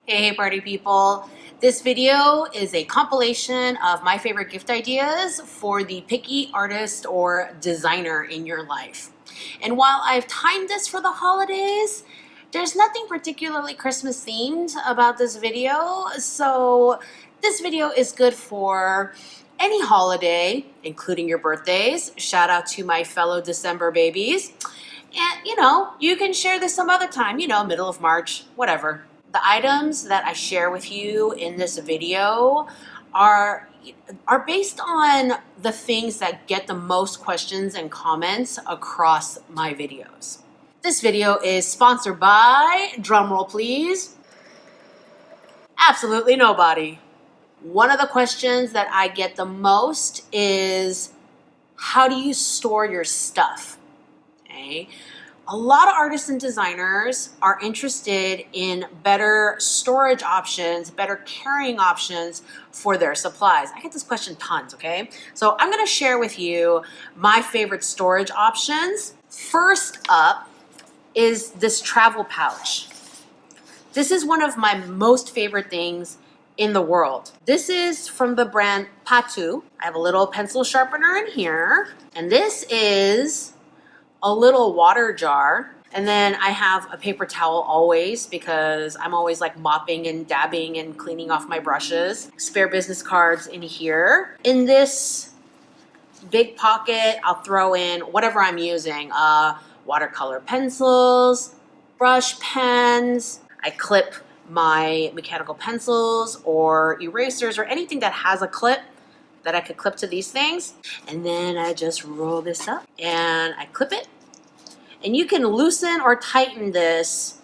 Hey party people, this video is a compilation of my favorite gift ideas for the picky artist or designer in your life. And while I've timed this for the holidays, there's nothing particularly Christmas themed about this video, so this video is good for any holiday, including your birthdays. Shout out to my fellow December babies. And you can share this some other time, middle of March, whatever. The items that I share with you in this video are based on the things that get the most questions and comments across my videos. This video is sponsored by, drumroll please, absolutely nobody. One of the questions that I get the most is, how do you store your stuff? Okay. A lot of artists and designers are interested in better storage options, better carrying options for their supplies. I get this question tons, okay? So I'm gonna share with you my favorite storage options. First up is this travel pouch. This is one of my most favorite things in the world. This is from the brand Patu. I have a little pencil sharpener in here, and this is a little water jar, and then I have a paper towel always because I'm always like mopping and dabbing and cleaning off my brushes. Spare business cards in here. In this big pocket, I'll throw in whatever I'm using. Watercolor pencils, brush pens. I clip my mechanical pencils or erasers or anything that has a clip that I could clip to these things. And then I just roll this up and I clip it. And you can loosen or tighten this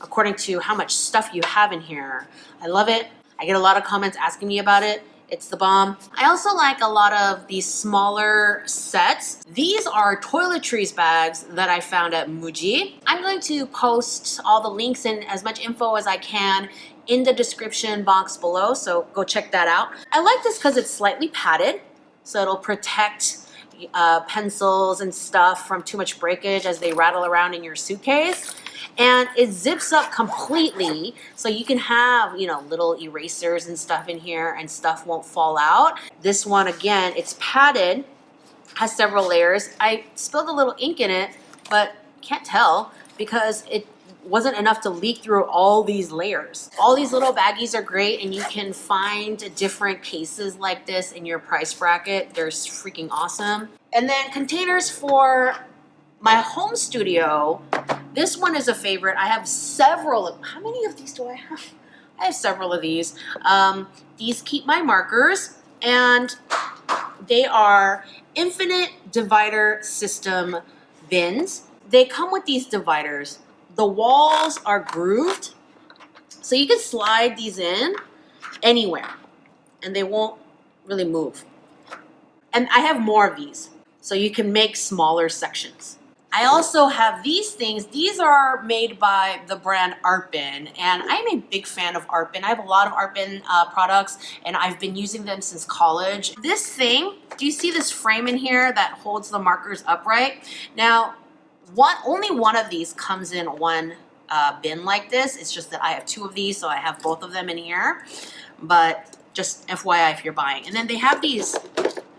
according to how much stuff you have in here. I love it. I get a lot of comments asking me about it. It's the bomb. I also like a lot of these smaller sets. These are toiletries bags that I found at Muji. I'm going to post all the links and as much info as I can in the description box below, so go check that out. I like this because it's slightly padded, so it'll protect pencils and stuff from too much breakage as they rattle around in your suitcase. And it zips up completely, so you can have, little erasers and stuff in here and stuff won't fall out. This one, again, it's padded, has several layers. I spilled a little ink in it, but can't tell because it wasn't enough to leak through all these layers. All these little baggies are great, and you can find different cases like this in your price bracket. They're freaking awesome. And then containers for my home studio. This one is a favorite. I have several. How many of these do I have? I have several of these. These keep my markers, and they are infinite divider system bins. They come with these dividers. The walls are grooved, so you can slide these in anywhere, and they won't really move. And I have more of these, so you can make smaller sections. I also have these things. These are made by the brand ArtBin, and I'm a big fan of ArtBin. I have a lot of ArtBin products, and I've been using them since college. This thing, do you see this frame in here that holds the markers upright? Now, only one of these comes in one bin like this. It's just that I have two of these, so I have both of them in here. But just FYI if you're buying. And then they have these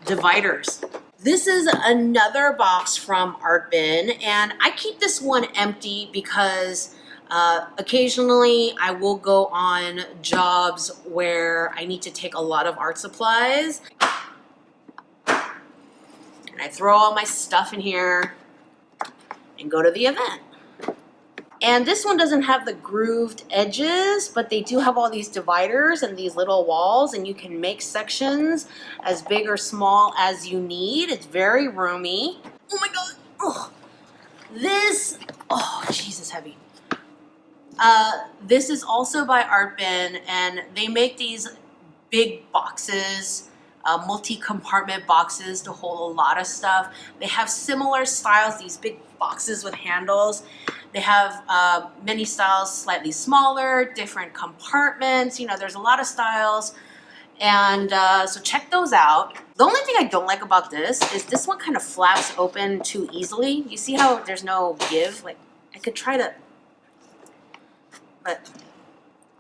dividers. This is another box from ArtBin, and I keep this one empty because occasionally I will go on jobs where I need to take a lot of art supplies. And I throw all my stuff in here and go to the event. And this one doesn't have the grooved edges, but they do have all these dividers and these little walls, and you can make sections as big or small as you need. It's very roomy. Oh my God. Oh, Jesus, heavy. This is also by ArtBin, and they make these big boxes, multi-compartment boxes to hold a lot of stuff. They have similar styles, these big boxes with handles. They have many styles, slightly smaller, different compartments. There's a lot of styles. And so check those out. The only thing I don't like about this is this one kind of flaps open too easily. You see how there's no give? Like, I could try to, but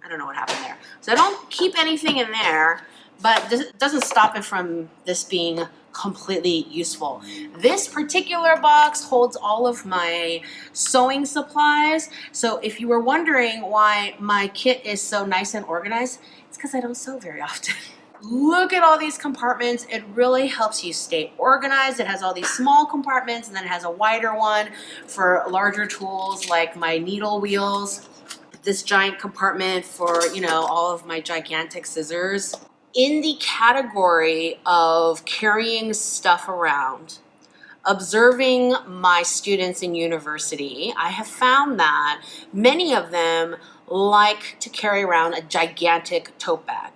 I don't know what happened there. So I don't keep anything in there, but this doesn't stop it from this being completely useful. This particular box holds all of my sewing supplies. So if you were wondering why my kit is so nice and organized, it's because I don't sew very often. Look at all these compartments. It really helps you stay organized. It has all these small compartments, and then it has a wider one for larger tools like my needle wheels. This giant compartment for, you know, all of my gigantic scissors. In the category of carrying stuff around, observing my students in university, I have found that many of them like to carry around a gigantic tote bag.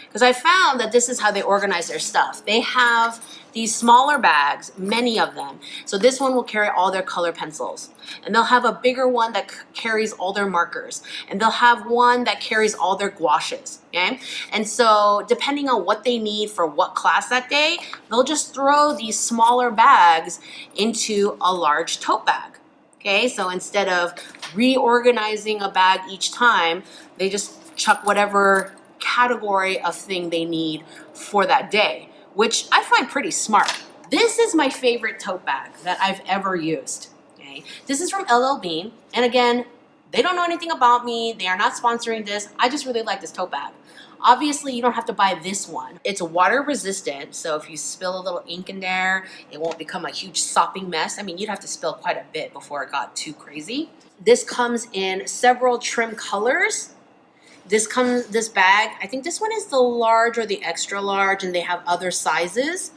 Because I found that this is how they organize their stuff. They have these smaller bags, many of them. So this one will carry all their color pencils. And they'll have a bigger one that carries all their markers. And they'll have one that carries all their gouaches, okay? And so depending on what they need for what class that day, they'll just throw these smaller bags into a large tote bag, okay? So instead of reorganizing a bag each time, they just chuck whatever category of thing they need for that day, which I find pretty smart. This is my favorite tote bag that I've ever used. Okay, this is from LL Bean, and again, they don't know anything about me. They are not sponsoring this. I just really like this tote bag. Obviously, you don't have to buy this one. It's water resistant, so if you spill a little ink in there, it won't become a huge sopping mess. I mean, you'd have to spill quite a bit before it got too crazy. This comes in several trim colors. This bag, I think this one is the large or the extra large, and they have other sizes.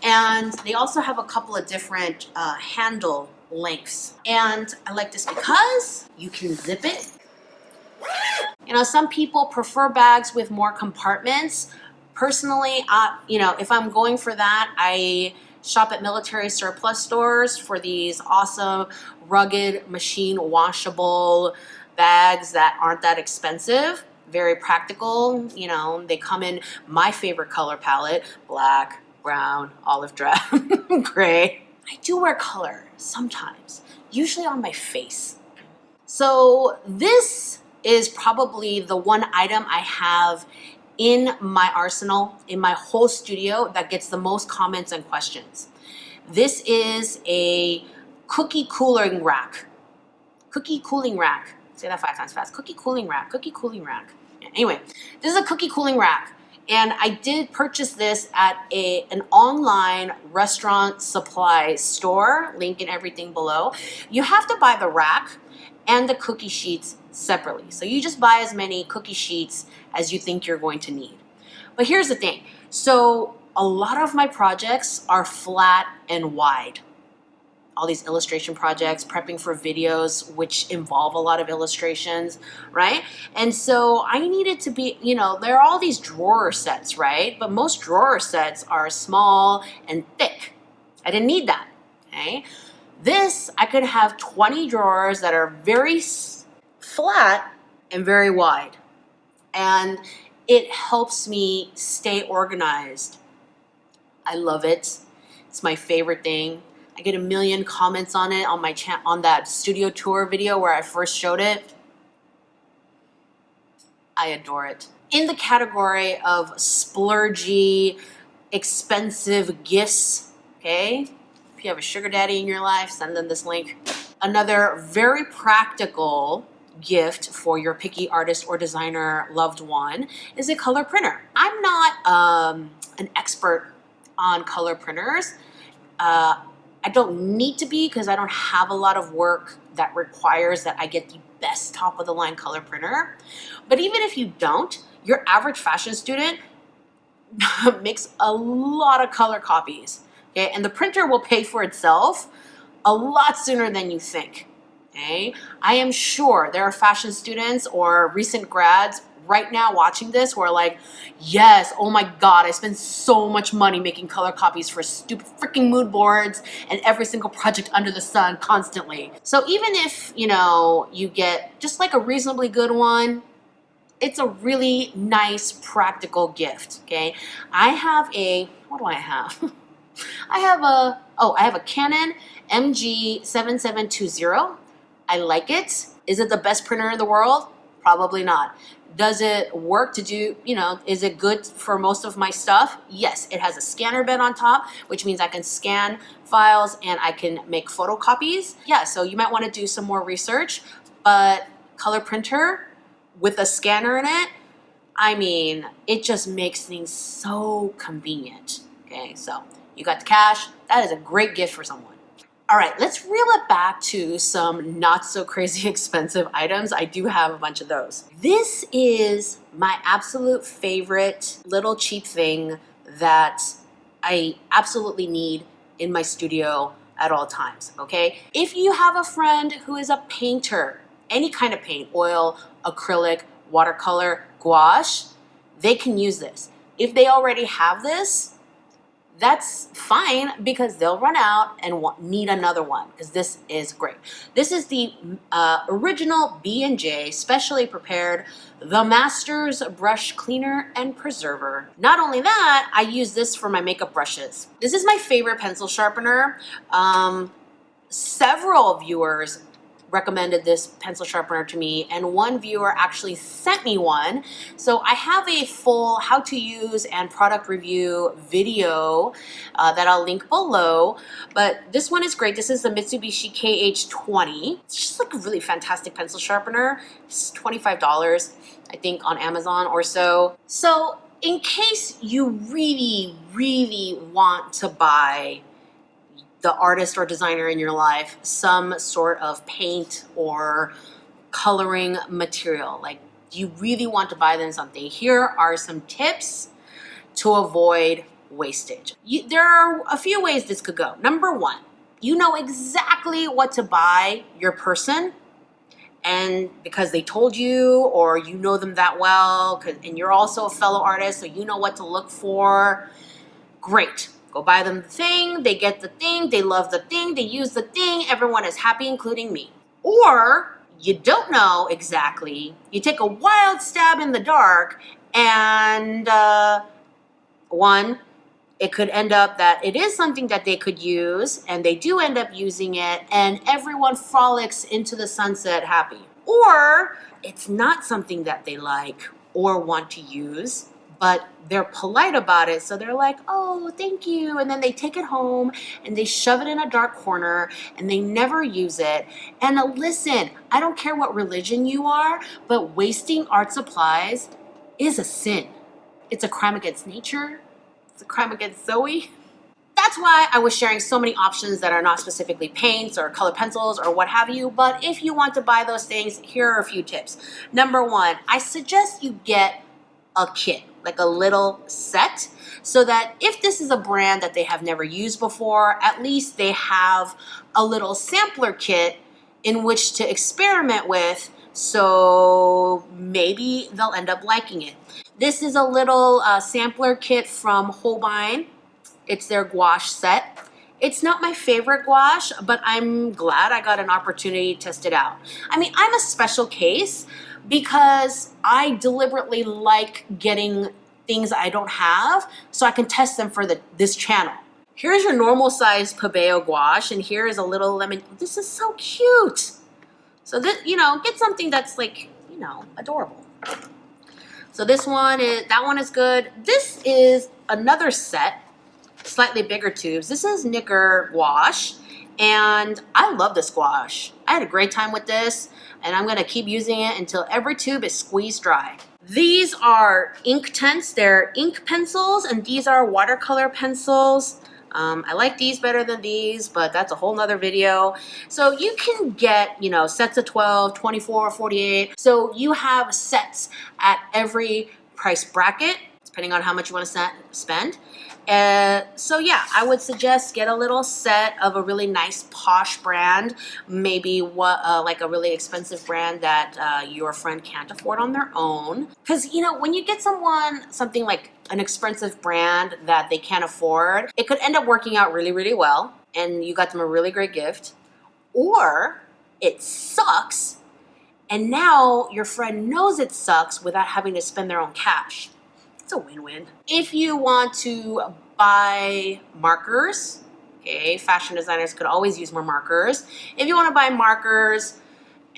And they also have a couple of different handle lengths. And I like this because you can zip it. You know, some people prefer bags with more compartments. Personally, you know, if I'm going for that, I shop at military surplus stores for these awesome, rugged, machine washable bags that aren't that expensive. Very practical, you know, they come in my favorite color palette, black, brown, olive drab, gray. I do wear color sometimes, usually on my face. So this is probably the one item I have in my arsenal, in my whole studio, that gets the most comments and questions. This is a cookie cooling rack. Cookie cooling rack. Say that 5 times fast. Cookie cooling rack. Cookie cooling rack. Anyway, this is a cookie cooling rack, and I did purchase this at an online restaurant supply store, link and everything below. You have to buy the rack and the cookie sheets separately. So you just buy as many cookie sheets as you think you're going to need. But here's the thing. So a lot of my projects are flat and wide. All these illustration projects, prepping for videos, which involve a lot of illustrations, right? And so I needed to be, you know, there are all these drawer sets, right? But most drawer sets are small and thick. I didn't need that, okay? This, I could have 20 drawers that are very flat and very wide. And it helps me stay organized. I love it. It's my favorite thing. I get a million comments on it on my on that studio tour video where I first showed it. I adore it. In the category of splurgy, expensive gifts, okay? If you have a sugar daddy in your life, send them this link. Another very practical gift for your picky artist or designer loved one is a color printer. I'm not an expert on color printers. I don't need to be because I don't have a lot of work that requires that I get the best top of the line color printer. But even if you don't, your average fashion student makes a lot of color copies, okay? And the printer will pay for itself a lot sooner than you think, okay? I am sure there are fashion students or recent grads right now watching this who are like, yes, oh my God, I spend so much money making color copies for stupid freaking mood boards and every single project under the sun constantly. So even if, you know, you get just like a reasonably good one, it's a really nice practical gift, okay? I have a, what do I have? I have a Canon MG7720. I like it. Is it the best printer in the world? Probably not. Does it work to do, is it good for most of my stuff? Yes, it has a scanner bed on top, which means I can scan files and I can make photocopies. Yeah, so you might want to do some more research, but color printer with a scanner in it, I mean, it just makes things so convenient. Okay, so you got the cash. That is a great gift for someone. All right, let's reel it back to some not so crazy expensive items. I do have a bunch of those. This is my absolute favorite little cheap thing that I absolutely need in my studio at all times, okay? If you have a friend who is a painter, any kind of paint, oil, acrylic, watercolor, gouache, they can use this. If they already have this, that's fine because they'll run out and need another one because this is great. This is the original B&J specially prepared The Master's Brush Cleaner and Preserver. Not only that, I use this for my makeup brushes. This is my favorite pencil sharpener. Several viewers recommended this pencil sharpener to me, and one viewer actually sent me one. So I have a full how to use and product review video that I'll link below, but this one is great. This is the Mitsubishi KH20. It's just like a really fantastic pencil sharpener. It's $25, I think, on Amazon or so. So in case you really, really want to buy the artist or designer in your life some sort of paint or coloring material, like you really want to buy them something, here are some tips to avoid wastage. There are a few ways this could go. Number one, you know exactly what to buy your person, and because they told you or you know them that well, and you're also a fellow artist, so you know what to look for. Great. Go buy them the thing, they get the thing, they love the thing, they use the thing, everyone is happy, including me. Or you don't know exactly, you take a wild stab in the dark, and one, it could end up that it is something that they could use, and they do end up using it, and everyone frolics into the sunset happy. Or it's not something that they like or want to use, but they're polite about it, so they're like, oh, thank you, and then they take it home and they shove it in a dark corner and they never use it. And listen, I don't care what religion you are, but wasting art supplies is a sin. It's a crime against nature. It's a crime against Zoe. That's why I was sharing so many options that are not specifically paints or color pencils or what have you, but if you want to buy those things, here are a few tips. Number one, I suggest you get a kit, like a little set, so that if this is a brand that they have never used before, at least they have a little sampler kit in which to experiment with, so maybe they'll end up liking it. This is a little sampler kit from Holbein. It's their gouache set. It's not my favorite gouache, but I'm glad I got an opportunity to test it out. I mean, I'm a special case because I deliberately like getting things I don't have so I can test them for this channel. Here's your normal size Pabeo gouache, and here is a little lemon. This is so cute. So this, get something that's like, adorable. So that one is good. This is another set, slightly bigger tubes. This is Knicker gouache, and I love this gouache. I had a great time with this, and I'm gonna keep using it until every tube is squeezed dry. These are Inktense. They're ink pencils, and these are watercolor pencils. I like these better than these, but that's a whole nother video. So you can get, sets of 12, 24, 48. So you have sets at every price bracket, depending on how much you want to spend. So yeah, I would suggest get a little set of a really nice posh brand, maybe like a really expensive brand that your friend can't afford on their own. Because when you get something like an expensive brand that they can't afford, it could end up working out really, really well, and you got them a really great gift. Or it sucks, and now your friend knows it sucks without having to spend their own cash. It's a win-win. If you want to buy markers, okay, fashion designers could always use more markers. If you want to buy markers,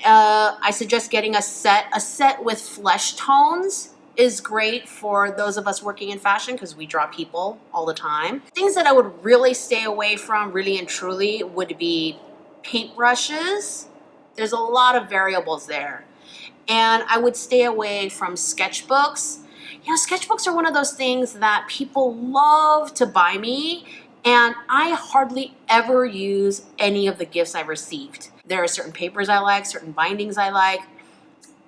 I suggest getting a set. A set with flesh tones is great for those of us working in fashion because we draw people all the time. Things that I would really stay away from, really and truly, would be paintbrushes. There's a lot of variables there. And I would stay away from sketchbooks. You know, sketchbooks are one of those things that people love to buy me, and I hardly ever use any of the gifts I've received. There are certain papers I like, certain bindings I like,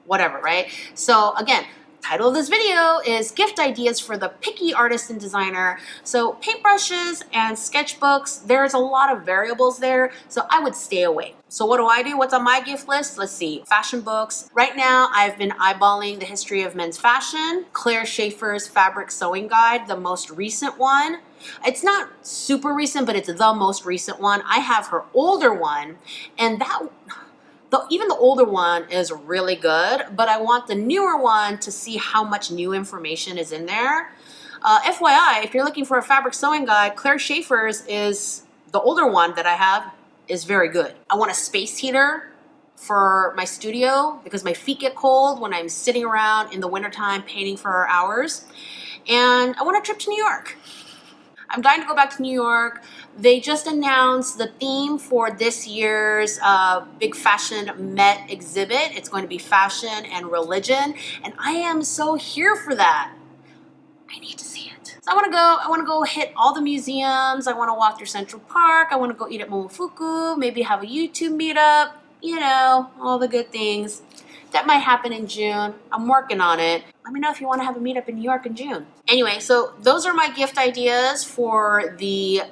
whatever, right? So again, title of this video is Gift Ideas for the Picky Artist and Designer. So paintbrushes and sketchbooks, there's a lot of variables there, so I would stay away. So what do? What's on my gift list? Let's see, fashion books. Right now, I've been eyeballing the history of men's fashion, Claire Schaefer's Fabric Sewing Guide, the most recent one. It's not super recent, but it's the most recent one. I have her older one, and even the older one is really good, but I want the newer one to see how much new information is in there. FYI, if you're looking for a fabric sewing guide, Claire Schaefer's is the older one that I have, is very good. I want a space heater for my studio because my feet get cold when I'm sitting around in the wintertime painting for hours. And I want a trip to New York. I'm dying to go back to New York. They just announced the theme for this year's big fashion Met exhibit. It's going to be fashion and religion, and I am so here for that. I need to see it. So I want to go hit all the museums. I want to walk through Central Park. I want to go eat at Momofuku, maybe have a YouTube meetup, you know, all the good things. That might happen in June. I'm working on it. Let me know if you want to have a meetup in New York in June. Anyway, so those are my gift ideas for the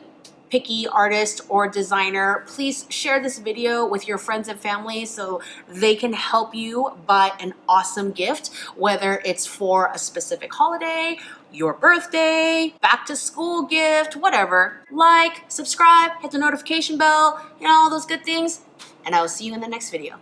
picky artist or designer. Please share this video with your friends and family so they can help you buy an awesome gift, whether it's for a specific holiday, your birthday, back to school gift, whatever. Like, subscribe, hit the notification bell, you know, all those good things. And I will see you in the next video.